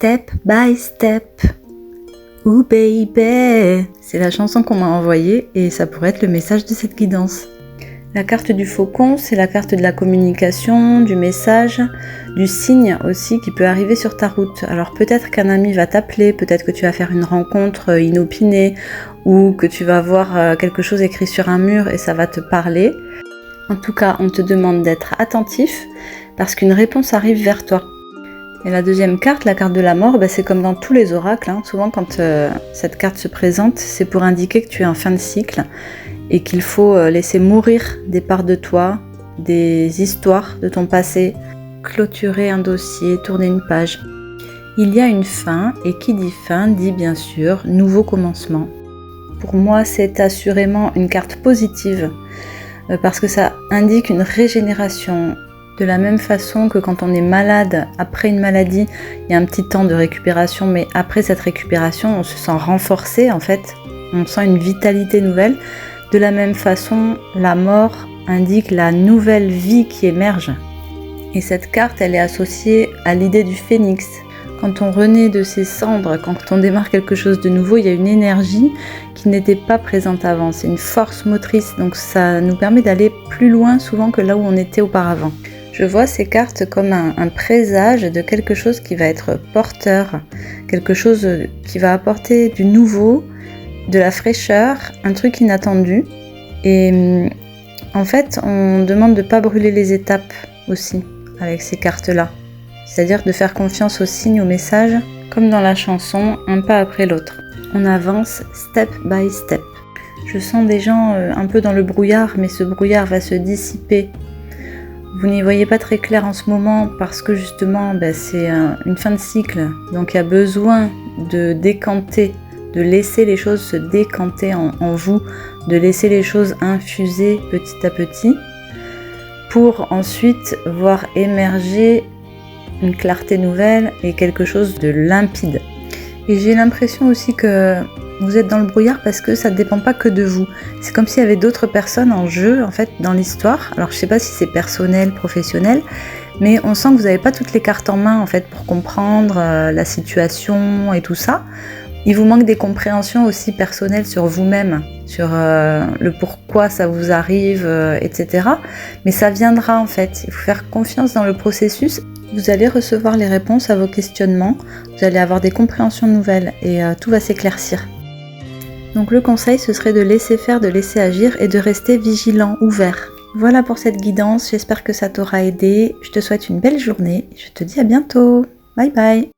Step by step. Ooh baby. C'est la chanson qu'on m'a envoyée et ça pourrait être le message de cette guidance. La carte du faucon, c'est la carte de la communication, du message, du signe aussi qui peut arriver sur ta route. Alors peut-être qu'un ami va t'appeler, peut-être que tu vas faire une rencontre inopinée ou que tu vas voir quelque chose écrit sur un mur et ça va te parler. En tout cas, on te demande d'être attentif parce qu'une réponse arrive vers toi. Et la deuxième carte, la carte de la mort, c'est comme dans tous les oracles. Souvent quand cette carte se présente, c'est pour indiquer que tu es en fin de cycle et qu'il faut laisser mourir des parts de toi, des histoires de ton passé, clôturer un dossier, tourner une page. Il y a une fin, et qui dit fin dit bien sûr nouveau commencement. Pour moi, c'est assurément une carte positive parce que ça indique une régénération. De la même façon que quand on est malade, après une maladie, il y a un petit temps de récupération, mais après cette récupération, on se sent renforcé en fait, on sent une vitalité nouvelle. De la même façon, la mort indique la nouvelle vie qui émerge. Et cette carte, elle est associée à l'idée du phénix. Quand on renaît de ses cendres, quand on démarre quelque chose de nouveau, il y a une énergie qui n'était pas présente avant. C'est une force motrice, donc ça nous permet d'aller plus loin souvent que là où on était auparavant. Je vois ces cartes comme un présage de quelque chose qui va être porteur, quelque chose qui va apporter du nouveau, de la fraîcheur, un truc inattendu. Et en fait, on demande de ne pas brûler les étapes aussi avec ces cartes-là. C'est-à-dire de faire confiance aux signes, aux messages, comme dans la chanson, un pas après l'autre. On avance step by step. Je sens des gens un peu dans le brouillard, mais ce brouillard va se dissiper. Vous n'y voyez pas très clair en ce moment parce que justement c'est une fin de cycle, donc il y a besoin de décanter, de laisser les choses se décanter en vous, de laisser les choses infuser petit à petit pour ensuite voir émerger une clarté nouvelle et quelque chose de limpide. Et j'ai l'impression aussi que vous êtes dans le brouillard parce que ça ne dépend pas que de vous. C'est comme s'il y avait d'autres personnes en jeu en fait dans l'histoire. Alors je ne sais pas si c'est personnel, professionnel, mais on sent que vous n'avez pas toutes les cartes en main en fait pour comprendre la situation et tout ça. Il vous manque des compréhensions aussi personnelles sur vous-même, sur le pourquoi ça vous arrive, etc. Mais ça viendra en fait. Il faut faire confiance dans le processus. Vous allez recevoir les réponses à vos questionnements. Vous allez avoir des compréhensions nouvelles et tout va s'éclaircir. Donc le conseil, ce serait de laisser faire, de laisser agir et de rester vigilant, ouvert. Voilà pour cette guidance. J'espère que ça t'aura aidé. Je te souhaite une belle journée. Je te dis à bientôt. Bye bye.